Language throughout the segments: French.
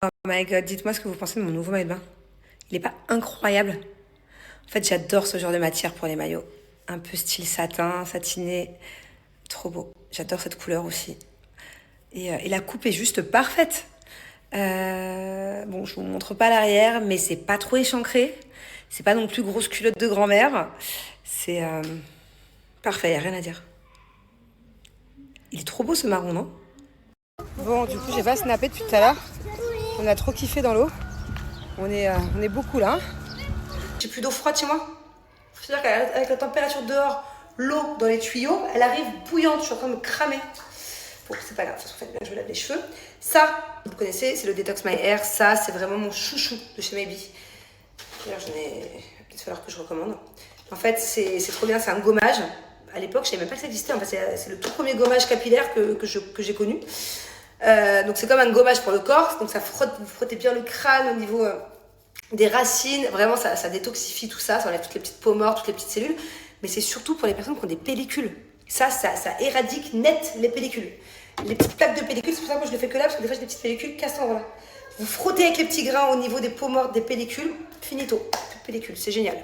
Oh my god, dites-moi ce que vous pensez de mon nouveau maillot de bain. Il est pas incroyable? En fait, j'adore ce genre de matière pour les maillots. Un peu style satin, satiné. Trop beau. J'adore cette couleur aussi. Et la coupe est juste parfaite. Bon, je vous montre pas l'arrière, mais c'est pas trop échancré. C'est pas non plus grosse culotte de grand-mère. C'est parfait, y a rien à dire. Il est trop beau ce marron, non? Bon, du coup, j'ai pas snappé depuis tout à l'heure. On a trop kiffé dans l'eau. On est beaucoup là. J'ai plus d'eau froide chez moi. C'est-à-dire qu'avec la température dehors, l'eau dans les tuyaux, elle arrive bouillante. Je suis en train de me cramer. Bon, c'est pas grave. De toute façon, je me lave les cheveux. Ça, vous connaissez, c'est le Detox My Hair. Ça, c'est vraiment mon chouchou de chez Maybe. D'ailleurs, il va peut-être falloir que je recommande. En fait, c'est trop bien. C'est un gommage. À l'époque, je savais même pas que ça existait. En fait, c'est le tout premier gommage capillaire que j'ai connu. Donc c'est comme un gommage pour le corps, donc vous frottez bien le crâne au niveau des racines, vraiment ça détoxifie tout ça, ça enlève toutes les petites peaux mortes, toutes les petites cellules, mais c'est surtout pour les personnes qui ont des pellicules. Ça éradique net les pellicules. Les petites plaques de pellicules, c'est pour ça que moi je le fais que là, parce que des fois j'ai des petites pellicules, casse en voilà. Vous frottez avec les petits grains au niveau des peaux mortes, des pellicules, finito, plus de pellicules, c'est génial.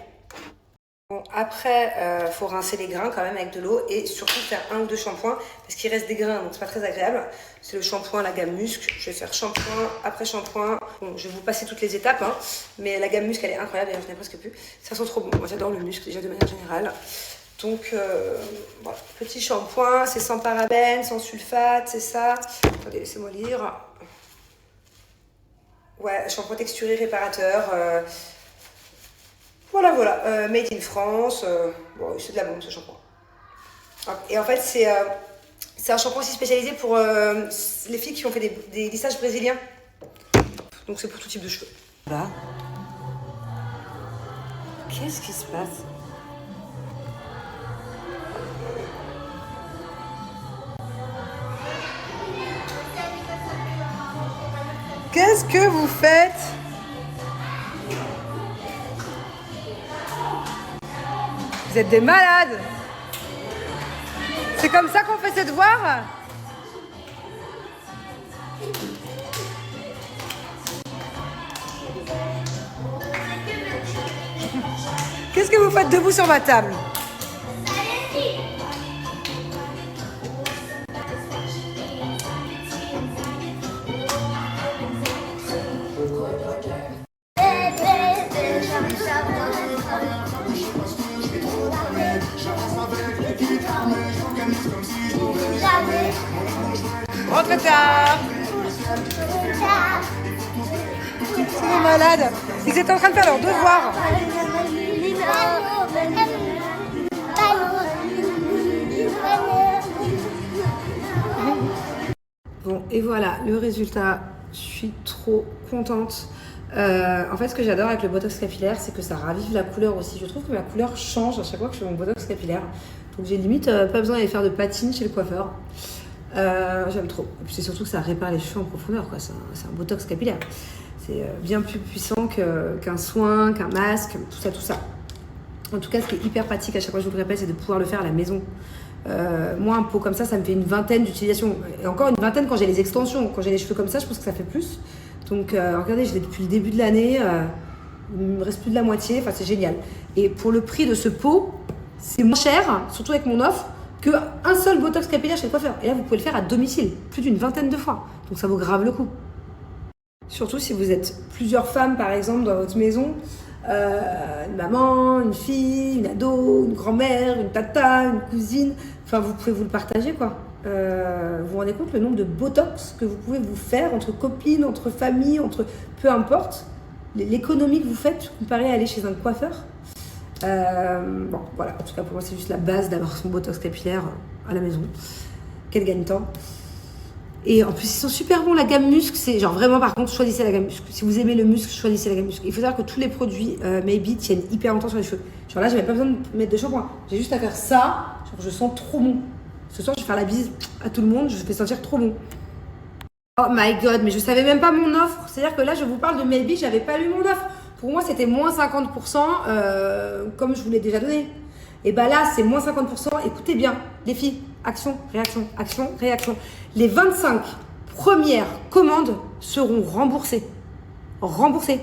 Bon, après, faut rincer les grains quand même avec de l'eau et surtout faire 1 ou 2 shampoings parce qu'il reste des grains, donc c'est pas très agréable. C'est le shampoing, la gamme musc. Je vais faire shampoing après shampoing. Bon, je vais vous passer toutes les étapes, hein, mais la gamme musc elle est incroyable, d'ailleurs je n'ai presque plus. Ça sent trop bon. Moi j'adore le musc déjà de manière générale. Donc voilà, petit shampoing, c'est sans parabènes, sans sulfate, c'est ça. Attendez, laissez-moi lire. Ouais, shampoing texturé réparateur. Voilà, made in France. Bon, c'est de la bombe ce shampoing. Et en fait, c'est un shampoing aussi spécialisé pour les filles qui ont fait des lissages brésiliens. Donc c'est pour tout type de cheveux. Là. Qu'est-ce qui se passe? Qu'est-ce que vous faites? Vous êtes des malades! C'est comme ça qu'on fait ses devoirs? Qu'est-ce que vous faites debout sur ma table? Rentre tard. C'est des malades. Ils étaient en train de faire leurs devoirs. Bon, et voilà, le résultat. Je suis trop contente. En fait, ce que j'adore avec le botox capillaire, c'est que ça ravive la couleur aussi. Je trouve que ma couleur change à chaque fois que je fais mon botox capillaire. Donc j'ai limite pas besoin d'aller faire de patine chez le coiffeur. J'aime trop. Et puis c'est surtout que ça répare les cheveux en profondeur, quoi. C'est un botox capillaire. C'est bien plus puissant qu'un soin, qu'un masque, tout ça. En tout cas, ce qui est hyper pratique à chaque fois que je vous le répète, c'est de pouvoir le faire à la maison. Moi, un pot comme ça me fait une vingtaine d'utilisations. Et encore une vingtaine quand j'ai les extensions. Quand j'ai les cheveux comme ça, je pense que ça fait plus. Donc, regardez, je l'ai depuis le début de l'année. Il me reste plus de la moitié. Enfin, c'est génial. Et pour le prix de ce pot, c'est moins cher, surtout avec mon offre, qu'un seul botox capillaire chez le coiffeur. Et là, vous pouvez le faire à domicile, plus d'une vingtaine de fois. Donc, ça vaut grave le coup. Surtout si vous êtes plusieurs femmes, par exemple, dans votre maison. Une maman, une fille, une ado, une grand-mère, une tata, une cousine. Enfin, vous pouvez vous le partager, quoi. Vous vous rendez compte le nombre de botox que vous pouvez vous faire entre copines, entre familles, entre peu importe. L'économie que vous faites comparé à aller chez un coiffeur. Bon, voilà. En tout cas, pour moi, c'est juste la base d'avoir son botox capillaire à la maison. Quel gagne-temps. Et en plus, ils sont super bons. La gamme musc, c'est genre vraiment, par contre, choisissez la gamme musc. Si vous aimez le musc, choisissez la gamme musc. Il faut savoir que tous les produits Maybe tiennent hyper longtemps sur les cheveux. Genre là, j'avais pas besoin de mettre de shampoing. J'ai juste à faire ça. Genre, je sens trop bon. Ce soir, je vais faire la bise à tout le monde. Je fais sentir trop bon. Oh my god, mais je savais même pas mon offre. C'est-à-dire que là, je vous parle de Maybe, j'avais pas lu mon offre. Pour moi, c'était moins 50%, comme je vous l'ai déjà donné. Et bah là, c'est moins 50%. Écoutez bien, les filles, action, réaction, action, réaction. Les 25 premières commandes seront remboursés. Remboursés.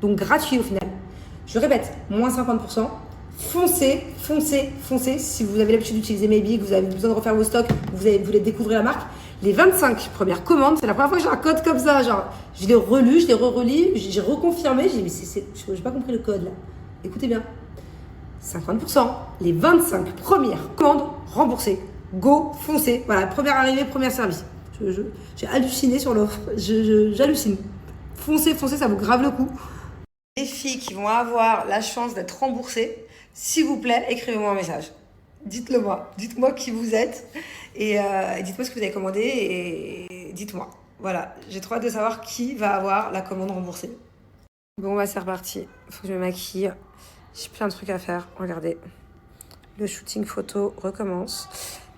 Donc gratuits au final. Je répète, moins 50%. Foncez, foncez, foncez. Si vous avez l'habitude d'utiliser Maybe, que vous avez besoin de refaire vos stocks, vous voulez découvrir la marque, les 25 premières commandes, c'est la première fois que j'ai un code comme ça. Genre, je l'ai relu, je l'ai re-relu, j'ai reconfirmé. J'ai dit, mais j'ai pas compris le code là. Écoutez bien. 50%. Les 25 premières commandes remboursées. Go, foncez. Voilà, première arrivée, premier service. J'ai halluciné sur l'offre. J'hallucine. Foncez, foncez, ça vaut grave le coup. Les filles qui vont avoir la chance d'être remboursées, s'il vous plaît, écrivez-moi un message. Dites-le moi. Dites-moi qui vous êtes et dites-moi ce que vous avez commandé et dites-moi. Voilà, j'ai trop hâte de savoir qui va avoir la commande remboursée. Bon, bah c'est reparti. Faut que je me maquille. J'ai plein de trucs à faire. Regardez. Le shooting photo recommence.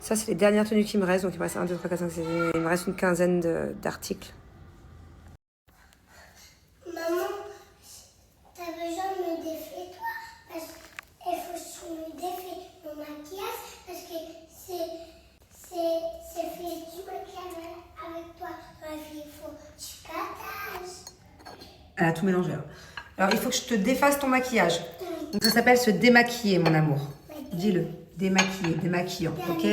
Ça, c'est les dernières tenues qui me restent. Donc, il me reste 1, 2, 3, 4, 5, 6. Il me reste une quinzaine d'articles. Maman, t'as besoin de me défaire, toi, parce qu'il faut que je me défaire mon maquillage, parce que c'est fait du maquillage avec toi. Bref, il faut que tu partages. Elle a tout mélangé. Alors, il faut que je te défasse ton maquillage. Donc, ça s'appelle se démaquiller, mon amour. Dis-le. Démaquiller, démaquillant, ok?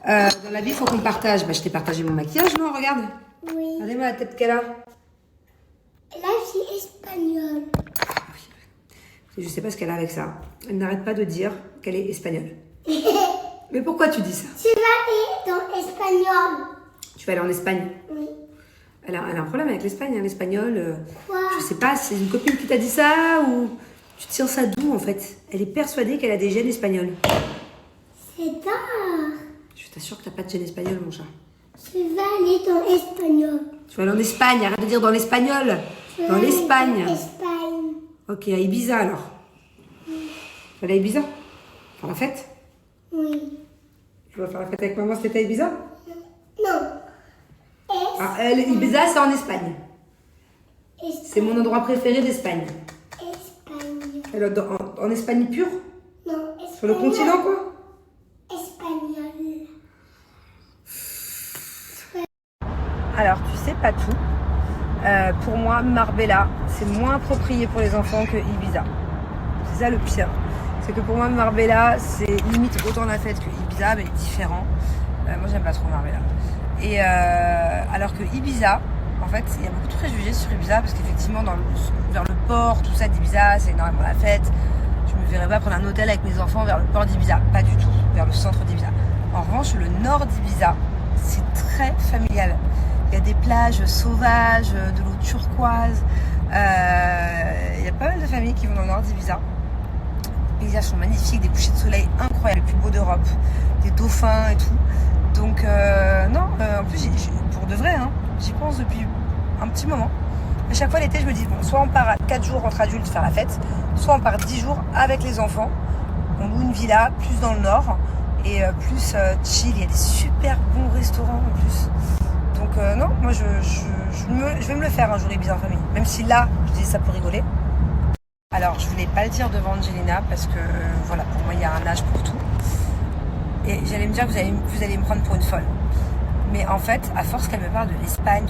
Dans la vie, il faut qu'on partage. Bah, je t'ai partagé mon maquillage, non? Regarde. Oui. Regardez-moi la tête qu'elle a. Là, c'est espagnol. Je sais pas ce qu'elle a avec ça. Elle n'arrête pas de dire qu'elle est espagnole. Mais pourquoi tu dis ça? Tu vas aller dans espagnol. Tu vas aller en Espagne? Oui. Elle a un problème avec l'Espagne, hein, l'espagnol. Quoi? Je sais pas, c'est une copine qui t'a dit ça ou tu tiens ça d'où en fait? Elle est persuadée qu'elle a des gènes espagnols. C'est tard. Je t'assure que t'as pas de gènes espagnols, mon chat. Tu vas aller dans espagnol. Tu vas aller en Espagne, arrête de dire dans l'espagnol. Dans l'Espagne. Espagne. Ok, à Ibiza alors. Tu vas aller à Ibiza? Faire la fête? Oui. Tu vas faire la fête avec maman cet été à Ibiza? Non. Ibiza, c'est en Espagne. C'est mon endroit préféré d'Espagne. Espagne. En Espagne pure? Non, espagnol. Sur le continent, quoi? Espagnol. Alors, tu sais pas tout. Pour moi, Marbella, c'est moins approprié pour les enfants que Ibiza. C'est ça le pire. C'est que pour moi, Marbella, c'est limite autant la fête que Ibiza, mais différent. Moi, j'aime pas trop Marbella. Et alors que Ibiza, en fait, il y a beaucoup de préjugés sur Ibiza parce qu'effectivement, vers le port, tout ça d'Ibiza, c'est énormément la fête. Je me verrais pas prendre un hôtel avec mes enfants vers le port d'Ibiza, pas du tout, vers le centre d'Ibiza. En revanche, le nord d'Ibiza, c'est très familial. Il y a des plages sauvages, de l'eau turquoise. Il y a pas mal de familles qui vont dans le nord d'Ibiza. Les paysages sont magnifiques, des couchers de soleil incroyables, les plus beaux d'Europe, des dauphins et tout. Donc en plus, pour de vrai, hein, j'y pense depuis un petit moment. À chaque fois l'été, je me dis, bon, soit on part à 4 jours entre adultes faire la fête, soit on part 10 jours avec les enfants. On loue une villa, plus dans le nord, et plus chill. Il y a des super bons restaurants en plus. Donc non, moi je vais me le faire un jour Ibiza en famille. Même si là, je dis ça pour rigoler. Alors, je voulais pas le dire devant Angelina parce que, voilà, pour moi, il y a un âge pour tout. Et j'allais me dire que vous allez me prendre pour une folle. Mais en fait, à force qu'elle me parle de l'Espagne,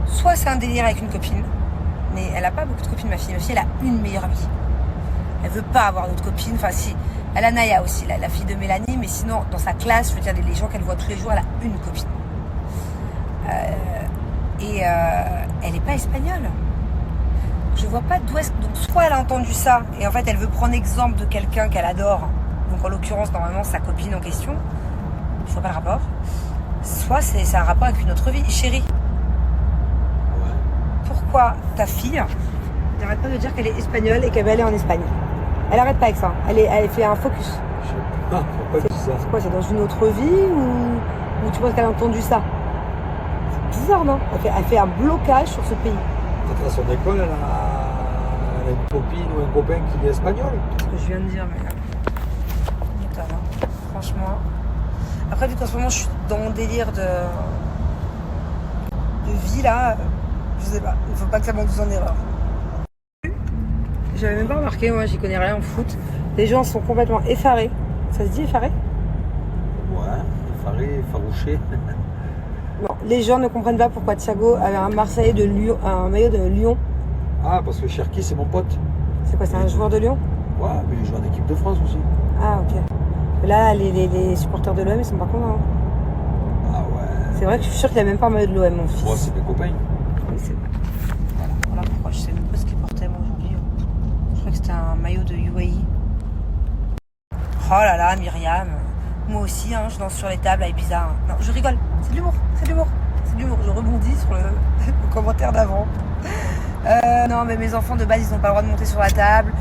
soit c'est un délire avec une copine, mais elle a pas beaucoup de copines, ma fille. Ma fille, elle a une meilleure amie. Elle veut pas avoir d'autres copines. Enfin, si. Elle a Naya aussi, la fille de Mélanie, mais sinon, dans sa classe, je veux dire, les gens qu'elle voit tous les jours, elle a une copine. Elle est pas espagnole. Je vois pas d'où est-ce... Donc, soit elle a entendu ça, et en fait, elle veut prendre exemple de quelqu'un qu'elle adore. Donc, en l'occurrence, normalement, sa copine en question. Je vois pas le rapport. Soit c'est un rapport avec une autre vie. Chérie, pourquoi ta fille n'arrête pas de dire qu'elle est espagnole et qu'elle va aller en Espagne? Elle arrête pas avec ça. Elle fait un focus. Je sais pas pourquoi tu dis ça. C'est quoi? C'est dans une autre vie ou tu penses qu'elle a entendu ça? C'est bizarre, non? Elle fait un blocage sur ce pays. Peut-être à son école, elle a une copine ou un copain qui est espagnol. C'est ce que je viens de dire, mais m'étonne, hein. Franchement. Après, vu qu'en ce moment je suis dans mon délire de vie là, je sais pas, il faut pas que ça m'endouse en erreur. J'avais même pas remarqué, moi j'y connais rien en foot. Les gens sont complètement effarés. Ça se dit effaré? Ouais, effaré, effarouché. Non, les gens ne comprennent pas pourquoi Thiago avait un Marseillais de Lyon, un maillot de Lyon. Ah, parce que Cherki, c'est mon pote. C'est quoi, c'est un joueur de Lyon? Ouais, mais il joue en équipe de France aussi. Ah, ok. Là, les supporters de l'OM, ils sont pas contents. Ah ouais. C'est vrai que je suis sûre qu'il a même pas un maillot de l'OM, mon fils. Moi, c'est mes copains. Oui, c'est vrai. Voilà pourquoi je sais même pas ce qu'il portait, moi, aujourd'hui. Je crois que c'était un maillot de UAE. Oh là là, Myriam. Moi aussi, hein, je danse sur les tables à Ibiza. Hein. Non, je rigole. C'est de l'humour. C'est de l'humour. C'est de l'humour. Je rebondis sur le commentaire d'avant. Non, mais mes enfants de base, ils n'ont pas le droit de monter sur la table.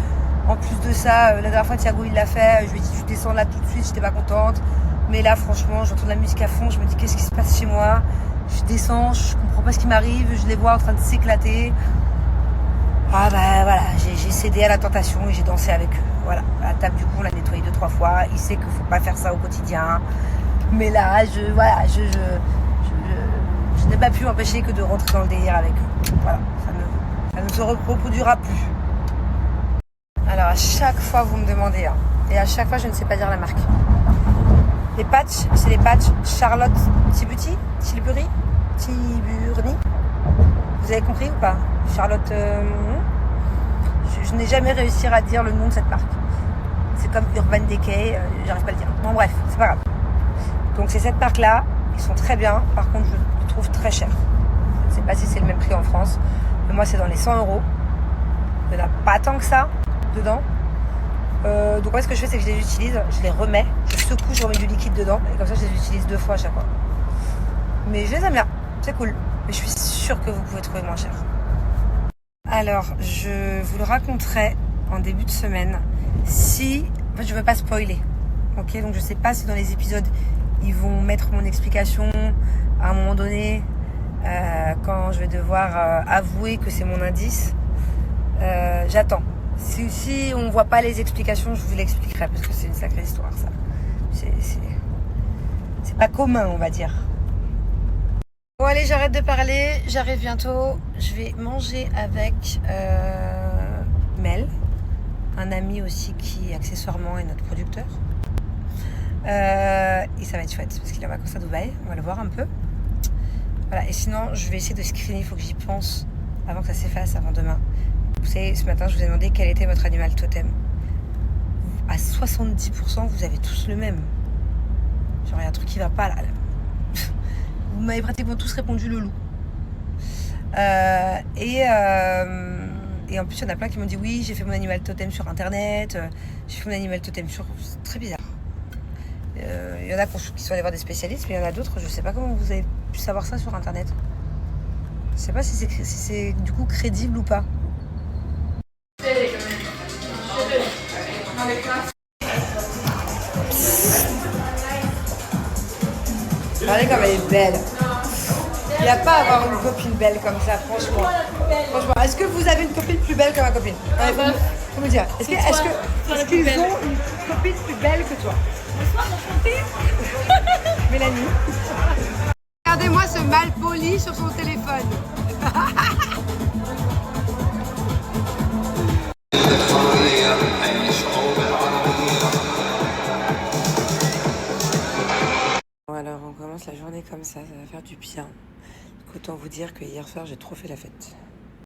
En plus de ça, la dernière fois, Thiago, il l'a fait. Je lui ai dit, tu descends là tout de suite. J'étais pas contente. Mais là, franchement, j'entends de la musique à fond. Je me dis, qu'est-ce qui se passe chez moi? Je descends, je comprends pas ce qui m'arrive. Je les vois en train de s'éclater. Ah bah voilà, j'ai cédé à la tentation et j'ai dansé avec eux. Voilà, la table du coup on l'a nettoyée 2-3 fois. Il sait qu'il faut pas faire ça au quotidien. Mais là, je n'ai pas pu m'empêcher que de rentrer dans le délire avec eux. Voilà, ça ne se reproduira plus. Alors à chaque fois vous me demandez, hein, et à chaque fois je ne sais pas dire la marque. Les patchs, c'est les patchs Charlotte Tilbury. Vous avez compris ou pas? Charlotte, je n'ai jamais réussi à dire le nom de cette marque. C'est comme Urban Decay, j'arrive pas à le dire. Bon bref, c'est pas grave. Donc c'est cette marque-là, ils sont très bien. Par contre, je les trouve très chers. Je ne sais pas si c'est le même prix en France, mais moi c'est dans les 100 €. Il n'y en a pas tant que ça dedans. Donc moi ce que je fais, c'est que je les utilise, je les remets, je secoue, je remets du liquide dedans, et comme ça je les utilise 2 fois à chaque fois. Mais je les aime bien, c'est cool. Mais je suis sûre que vous pouvez trouver moins cher. Alors, je vous le raconterai en début de semaine si... En fait, je ne veux pas spoiler. Ok, donc je ne sais pas si dans les épisodes, ils vont mettre mon explication à un moment donné, quand je vais devoir avouer que c'est mon indice. J'attends. Si on ne voit pas les explications, je vous l'expliquerai parce que c'est une sacrée histoire, ça. C'est pas commun, on va dire. Bon allez, j'arrête de parler, j'arrive bientôt. Je vais manger avec Mel, un ami aussi qui accessoirement est notre producteur. Et ça va être chouette parce qu'il est en vacances à Dubaï, on va le voir un peu. Voilà, et sinon je vais essayer de screener, il faut que j'y pense avant que ça s'efface, avant demain. Vous savez, ce matin je vous ai demandé quel était votre animal totem. À 70%, vous avez tous le même. Genre il y a un truc qui va pas là. Vous m'avez pratiquement tous répondu le loup. Et en plus, il y en a plein qui m'ont dit oui, j'ai fait mon animal totem sur internet, j'ai fait mon animal totem sur... C'est très bizarre. Il y en a qui sont allés voir des spécialistes, mais il y en a d'autres, je sais pas comment vous avez pu savoir ça sur internet. Je sais pas si c'est du coup crédible ou pas. Regardez comme elle est belle. Il n'y a pas à avoir une copine belle comme ça, franchement. Est-ce que vous avez une copine plus belle que ma copine? Faut me dire. Est-ce qu'ils ont une copine plus belle que toi? Mélanie. Regardez-moi ce mal poli sur son téléphone. Bon alors on commence la journée comme ça va faire du bien. Autant vous dire que hier soir j'ai trop fait la fête.